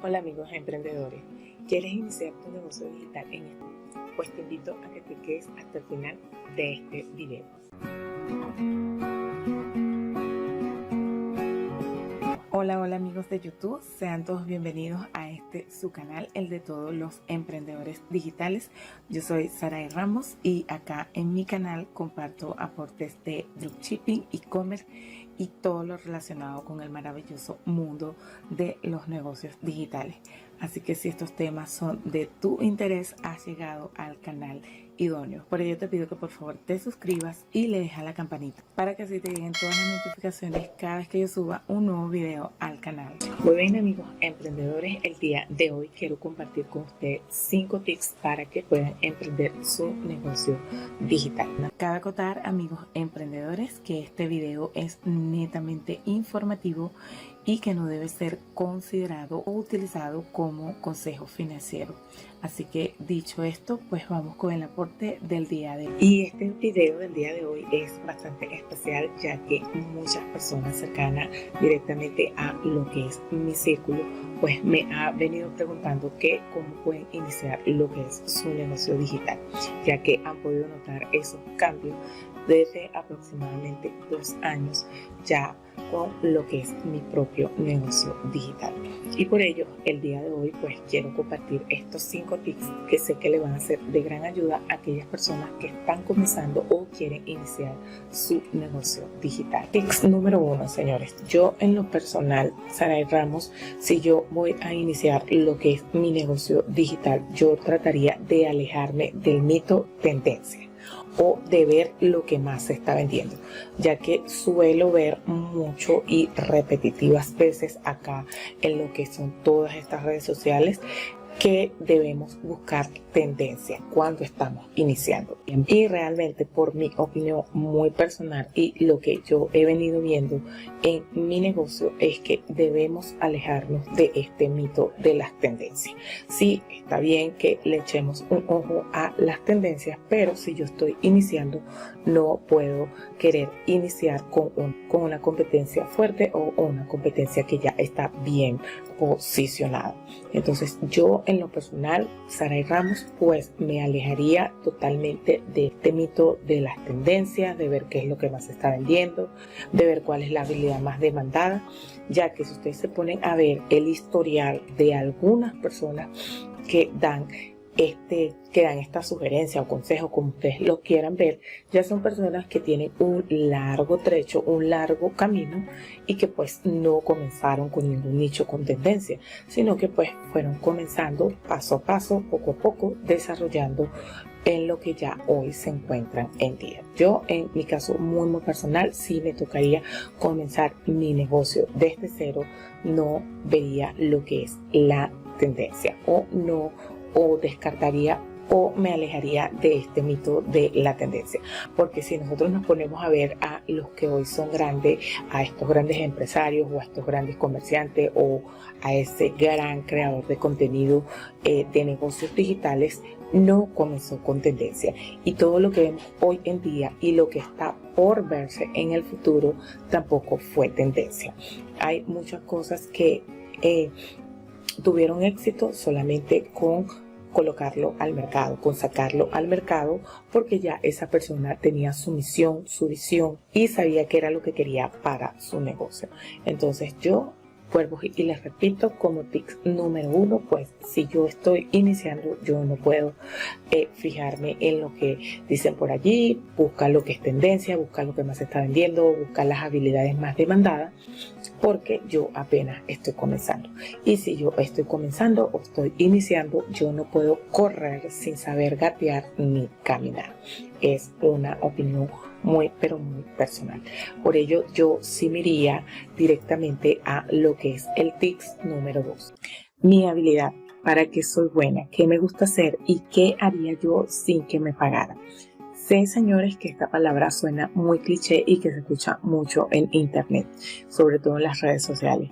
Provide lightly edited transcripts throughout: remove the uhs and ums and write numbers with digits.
Hola amigos emprendedores, ¿quieres iniciar tu negocio digital en esto? Pues te invito a que te quedes hasta el final de este video. Hola amigos de YouTube, sean todos bienvenidos a su canal, el de todos los emprendedores digitales. Yo soy Saray Ramos y acá en mi canal comparto aportes de dropshipping, e-commerce y todo lo relacionado con el maravilloso mundo de los negocios digitales. Así que si estos temas son de tu interés, has llegado al canal idóneo. Por ello te pido que por favor te suscribas y le dejes la campanita para que así te lleguen todas las notificaciones cada vez que yo suba un nuevo video al canal. Muy bien amigos emprendedores, el día de hoy quiero compartir con ustedes 5 tips para que puedan emprender su negocio digital. Cabe acotar amigos emprendedores que este video es netamente informativo y que no debe ser considerado o utilizado como consejo financiero. Así que dicho esto, pues vamos con el aporte del día de hoy. Y este video del día de hoy es bastante especial, ya que muchas personas cercanas directamente a lo que es mi círculo, pues me ha venido preguntando cómo pueden iniciar lo que es su negocio digital, ya que han podido notar esos cambios desde aproximadamente 2 años ya con lo que es mi propio negocio digital. Y por ello el día de hoy pues quiero compartir estos 5 tips que sé que le van a ser de gran ayuda a aquellas personas que están comenzando o quieren iniciar su negocio digital. Tips número 1, señores. Yo en lo personal, Saray Ramos, si yo voy a iniciar lo que es mi negocio digital, yo trataría de alejarme del mito tendencia o de ver lo que más se está vendiendo, ya que suelo ver mucho y repetitivas veces acá en lo que son todas estas redes sociales que debemos buscar tendencia cuando estamos iniciando. Y realmente por mi opinión muy personal y lo que yo he venido viendo en mi negocio es que debemos alejarnos de este mito de las tendencias. Sí, está bien que le echemos un ojo a las tendencias, pero si yo estoy iniciando no puedo querer iniciar con una competencia fuerte o una competencia que ya está bien posicionada. Entonces yo en lo personal, Saray Ramos, pues me alejaría totalmente de este mito de las tendencias, de ver qué es lo que más se está vendiendo, de ver cuál es la habilidad más demandada, ya que si ustedes se ponen a ver el historial de algunas personas que dan esta sugerencia o consejo, como ustedes lo quieran ver, ya son personas que tienen un largo trecho, un largo camino y que pues no comenzaron con ningún nicho con tendencia, sino que pues fueron comenzando paso a paso, poco a poco, desarrollando en lo que ya hoy se encuentran en día. Yo en mi caso muy personal, si me tocaría comenzar mi negocio desde cero, no vería lo que es la tendencia o descartaría o me alejaría de este mito de la tendencia, porque si nosotros nos ponemos a ver a los que hoy son grandes, a estos grandes empresarios o a estos grandes comerciantes o a ese gran creador de contenido de negocios digitales, no comenzó con tendencia, y todo lo que vemos hoy en día y lo que está por verse en el futuro tampoco fue tendencia. Hay muchas cosas que tuvieron éxito solamente con colocarlo al mercado, con sacarlo al mercado, porque ya esa persona tenía su misión, su visión y sabía qué era lo que quería para su negocio. Entonces yo vuelvo y les repito como tips número 1, pues si yo estoy iniciando, yo no puedo fijarme en lo que dicen por allí, buscar lo que es tendencia, buscar lo que más se está vendiendo, buscar las habilidades más demandadas, porque yo apenas estoy comenzando. Y si yo estoy comenzando o estoy iniciando, yo no puedo correr sin saber gatear ni caminar. Es una opinión muy personal. Por ello yo sí me iría directamente a lo que es el tips número 2. Mi habilidad, para qué soy buena, qué me gusta hacer y qué haría yo sin que me pagaran. Sé, señores, que esta palabra suena muy cliché y que se escucha mucho en internet, sobre todo en las redes sociales.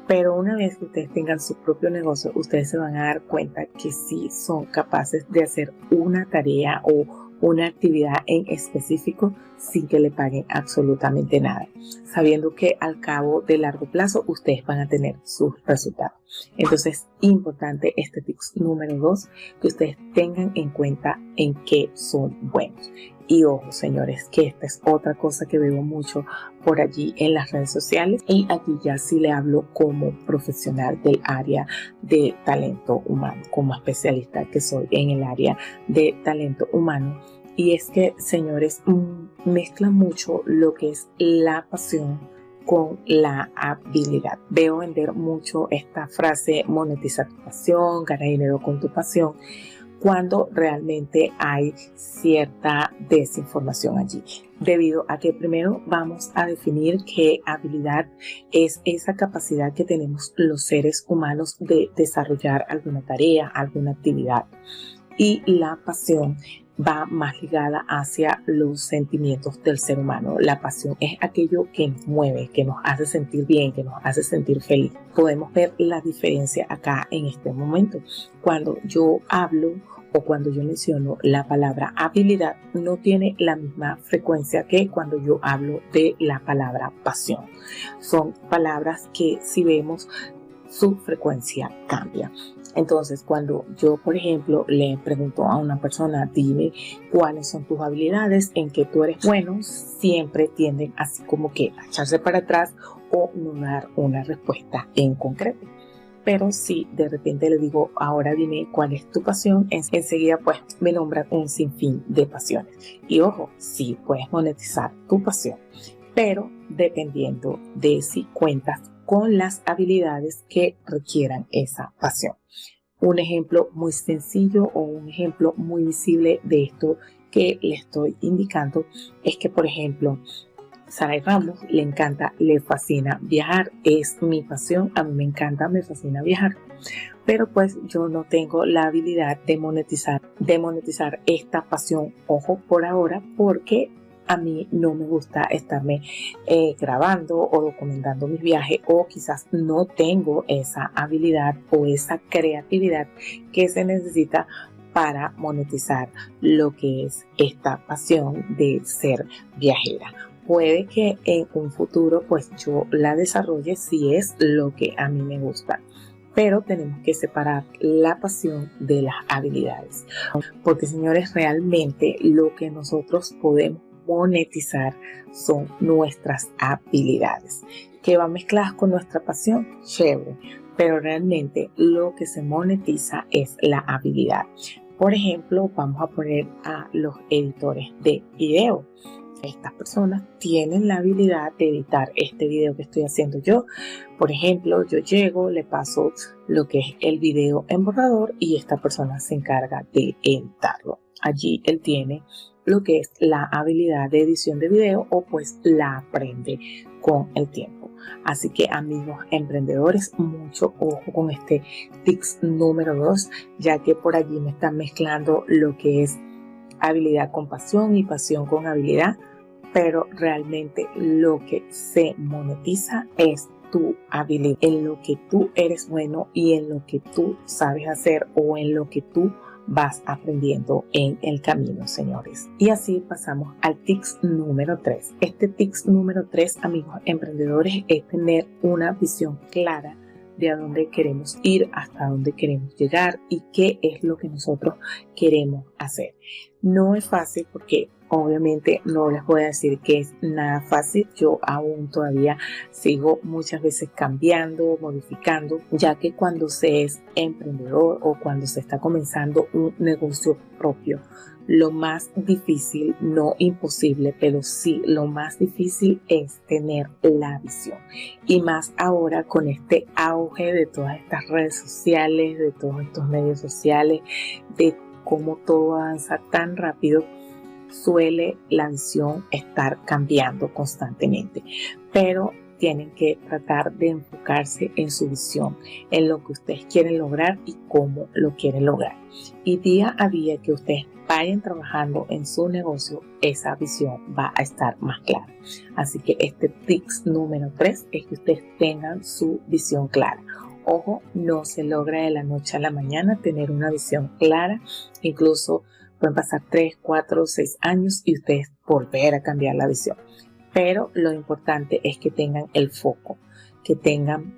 Pero una vez que ustedes tengan su propio negocio, ustedes se van a dar cuenta que sí son capaces de hacer una tarea o una actividad en específico sin que le paguen absolutamente nada, sabiendo que al cabo de largo plazo ustedes van a tener sus resultados. Entonces, importante este tips número 2, que ustedes tengan en cuenta en qué son buenos. Y ojo, señores, que esta es otra cosa que veo mucho por allí en las redes sociales. Y aquí ya sí le hablo como profesional del área de talento humano, como especialista que soy en el área de talento humano. Y es que, señores, mezclan mucho lo que es la pasión con la habilidad. Veo vender mucho esta frase: monetiza tu pasión, gana dinero con tu pasión, cuando realmente hay cierta desinformación allí, debido a que primero vamos a definir que habilidad es esa capacidad que tenemos los seres humanos de desarrollar alguna tarea, alguna actividad, y la pasión va más ligada hacia los sentimientos del ser humano. La pasión es aquello que nos mueve, que nos hace sentir bien, que nos hace sentir feliz. Podemos ver la diferencia acá en este momento. Cuando yo hablo o cuando yo menciono la palabra habilidad, no tiene la misma frecuencia que cuando yo hablo de la palabra pasión. Son palabras que, si vemos, su frecuencia cambia. Entonces, cuando yo, por ejemplo, le pregunto a una persona: dime cuáles son tus habilidades, en qué tú eres bueno, siempre tienden así como que a echarse para atrás o no dar una respuesta en concreto. Pero si de repente le digo: ahora dime cuál es tu pasión, enseguida pues me nombran un sinfín de pasiones. Y ojo, sí puedes monetizar tu pasión, pero dependiendo de si cuentas con las habilidades que requieran esa pasión. Un ejemplo muy sencillo o un ejemplo muy visible de esto que le estoy indicando es que, por ejemplo, Saray Ramos le encanta, le fascina viajar, es mi pasión, a mí me encanta, me fascina viajar, pero pues yo no tengo la habilidad de monetizar esta pasión, ojo, por ahora, porque a mí no me gusta estarme grabando o documentando mis viajes, o quizás no tengo esa habilidad o esa creatividad que se necesita para monetizar lo que es esta pasión de ser viajera. Puede que en un futuro pues yo la desarrolle si es lo que a mí me gusta, pero tenemos que separar la pasión de las habilidades, porque, señores, realmente lo que nosotros podemos monetizar son nuestras habilidades, que van mezcladas con nuestra pasión, chévere, pero realmente lo que se monetiza es la habilidad. Por ejemplo, vamos a poner a los editores de video. Estas personas tienen la habilidad de editar este video que estoy haciendo yo. Por ejemplo, yo llego, le paso lo que es el video en borrador y esta persona se encarga de editarlo. Allí él tiene lo que es la habilidad de edición de video, o pues la aprende con el tiempo. Así que, amigos emprendedores, mucho ojo con este tips número 2, ya que por allí me están mezclando lo que es habilidad con pasión y pasión con habilidad, pero realmente lo que se monetiza es tu habilidad, en lo que tú eres bueno y en lo que tú sabes hacer, o en lo que tú vas aprendiendo en el camino, señores. Y así pasamos al tips número 3. Este tips número 3, amigos emprendedores, es tener una visión clara de a dónde queremos ir, hasta dónde queremos llegar y qué es lo que nosotros queremos hacer. No es fácil, porque obviamente no les voy a decir que es nada fácil. Yo aún todavía sigo muchas veces cambiando, modificando, ya que cuando se es emprendedor o cuando se está comenzando un negocio propio, lo más difícil, no imposible, pero sí lo más difícil es tener la visión. Y más ahora con este auge de todas estas redes sociales, de todos estos medios sociales, de cómo todo avanza tan rápido, suele la visión estar cambiando constantemente. Pero tienen que tratar de enfocarse en su visión, en lo que ustedes quieren lograr y cómo lo quieren lograr. Y día a día que ustedes vayan trabajando en su negocio, esa visión va a estar más clara. Así que este tips número 3 es que ustedes tengan su visión clara. Ojo, no se logra de la noche a la mañana tener una visión clara. Incluso pueden pasar 3, 4, 6 años y ustedes volver a cambiar la visión. Pero lo importante es que tengan el foco, que tengan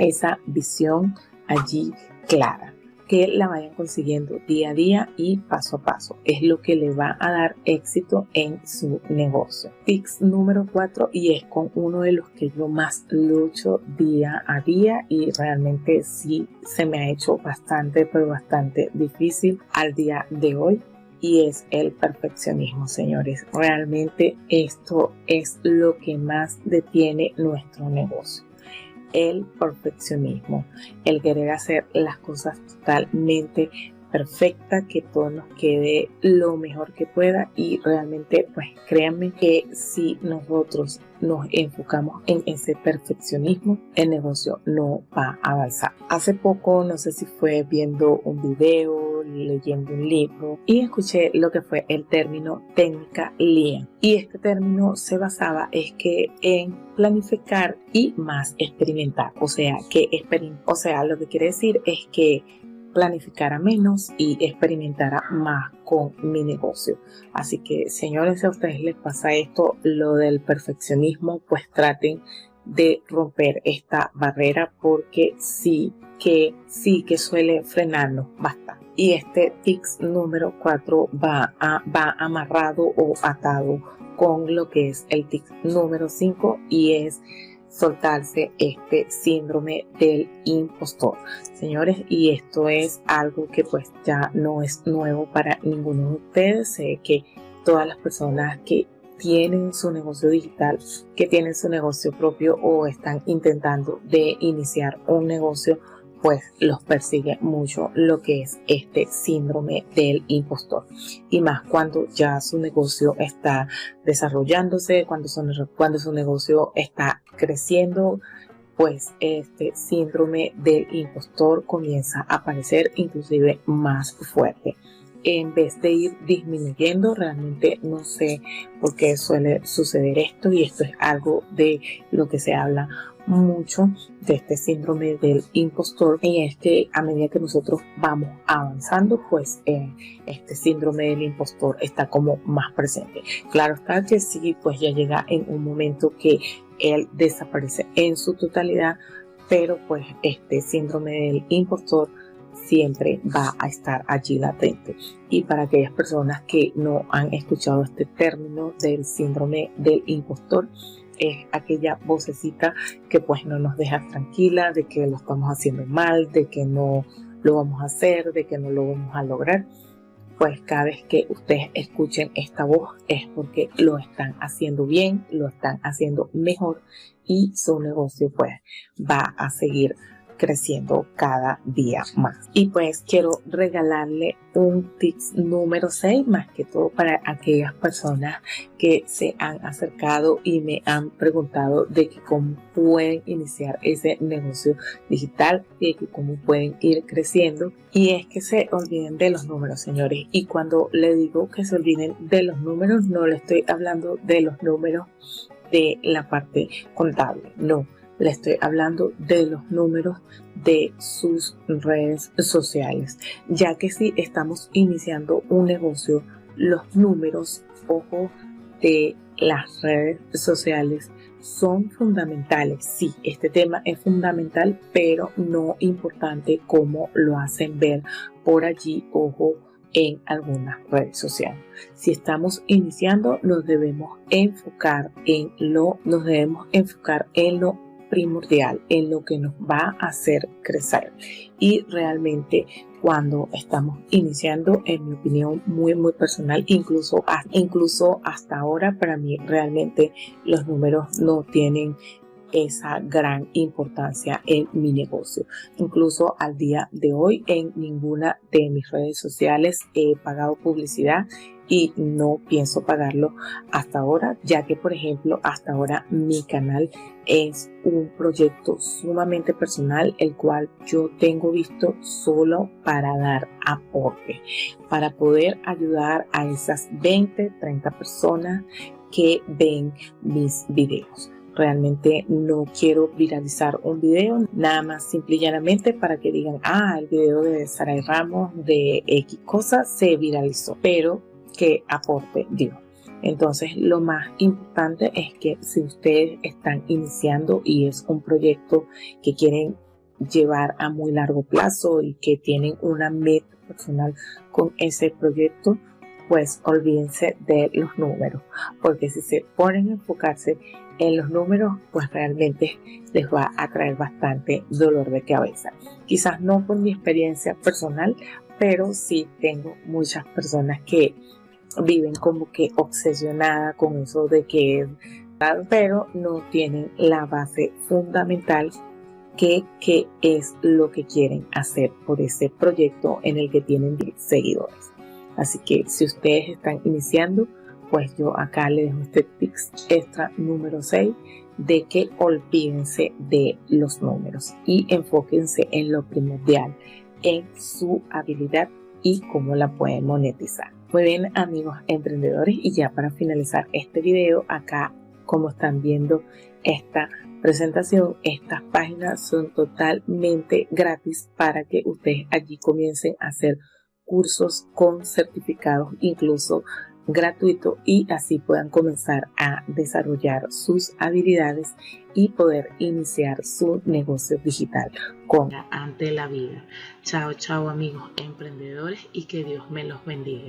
esa visión allí clara, que la vayan consiguiendo día a día y paso a paso. Es lo que le va a dar éxito en su negocio. Tips número 4, y es con uno de los que yo más lucho día a día y realmente sí se me ha hecho bastante, pero bastante difícil al día de hoy. Y es el perfeccionismo, señores. Realmente esto es lo que más detiene nuestro negocio. El perfeccionismo, el querer hacer las cosas totalmente perfecta, que todo nos quede lo mejor que pueda, y realmente pues créanme que si nosotros nos enfocamos en ese perfeccionismo, el negocio no va a avanzar. Hace poco, no sé si fue viendo un video, leyendo un libro, y escuché lo que fue el término técnica Lean, y este término se basaba en planificar y más experimentar, o sea lo que quiere decir es que planificara menos y experimentara más con mi negocio. Así que, señores, si a ustedes les pasa esto, lo del perfeccionismo, pues traten de romper esta barrera, porque sí que suele frenarnos bastante. Y este tips número 4 va amarrado o atado con lo que es el tip número 5, y es soltarse este síndrome del impostor, señores. Y esto es algo que pues ya no es nuevo para ninguno de ustedes. Sé que todas las personas que tienen su negocio digital, que tienen su negocio propio o están intentando de iniciar un negocio, pues los persigue mucho lo que es este síndrome del impostor. Y más cuando ya su negocio está desarrollándose, cuando su negocio está creciendo, pues este síndrome del impostor comienza a aparecer inclusive más fuerte. En vez de ir disminuyendo, realmente no sé por qué suele suceder esto, y esto es algo de lo que se habla mucho, de este síndrome del impostor, y es que a medida que nosotros vamos avanzando, pues este síndrome del impostor está como más presente. Claro está que sí, pues ya llega en un momento que él desaparece en su totalidad, pero pues este síndrome del impostor siempre va a estar allí latente. Y para aquellas personas que no han escuchado este término del síndrome del impostor, es aquella vocecita que pues no nos deja tranquila, de que lo estamos haciendo mal, de que no lo vamos a hacer, de que no lo vamos a lograr. Pues cada vez que ustedes escuchen esta voz es porque lo están haciendo bien, lo están haciendo mejor, y su negocio pues va a seguir creciendo cada día más. Y pues quiero regalarle un tips número 6, más que todo para aquellas personas que se han acercado y me han preguntado de que cómo pueden iniciar ese negocio digital y de que cómo pueden ir creciendo. Y es que se olviden de los números, señores. Y cuando le digo que se olviden de los números, no le estoy hablando de los números de la parte contable, no. Le estoy hablando de los números de sus redes sociales, ya que si estamos iniciando un negocio, los números, ojo, de las redes sociales son fundamentales. Sí, este tema es fundamental, pero no importante como lo hacen ver por allí, ojo, en algunas redes sociales. Si estamos iniciando, nos debemos enfocar en lo primordial, en lo que nos va a hacer crecer. Y realmente cuando estamos iniciando, en mi opinión muy personal, incluso hasta ahora, para mí realmente los números no tienen esa gran importancia en mi negocio. Incluso al día de hoy, en ninguna de mis redes sociales he pagado publicidad, y no pienso pagarlo hasta ahora, ya que, por ejemplo, hasta ahora mi canal es un proyecto sumamente personal, el cual yo tengo visto solo para dar aporte, para poder ayudar a esas 20, 30 personas que ven mis videos. Realmente no quiero viralizar un video, nada más simple y llanamente para que digan, el video de Saray Ramos de X cosa se viralizó, pero que aporte dio. Entonces, lo más importante es que si ustedes están iniciando y es un proyecto que quieren llevar a muy largo plazo y que tienen una meta personal con ese proyecto, pues olvídense de los números, porque si se ponen a enfocarse en los números, pues realmente les va a traer bastante dolor de cabeza. Quizás no por mi experiencia personal, pero sí tengo muchas personas que viven como que obsesionadas con eso de que es, pero no tienen la base fundamental que es lo que quieren hacer por ese proyecto en el que tienen seguidores. Así que si ustedes están iniciando, pues yo acá les dejo este tips extra número 6 de que olvídense de los números y enfóquense en lo primordial, en su habilidad y cómo la pueden monetizar. Muy bien, amigos emprendedores, y ya para finalizar este video, acá como están viendo esta presentación, estas páginas son totalmente gratis para que ustedes allí comiencen a hacer cursos con certificados, incluso gratuito, y así puedan comenzar a desarrollar sus habilidades y poder iniciar su negocio digital con ante la vida. Chao, chao amigos emprendedores y que Dios me los bendiga.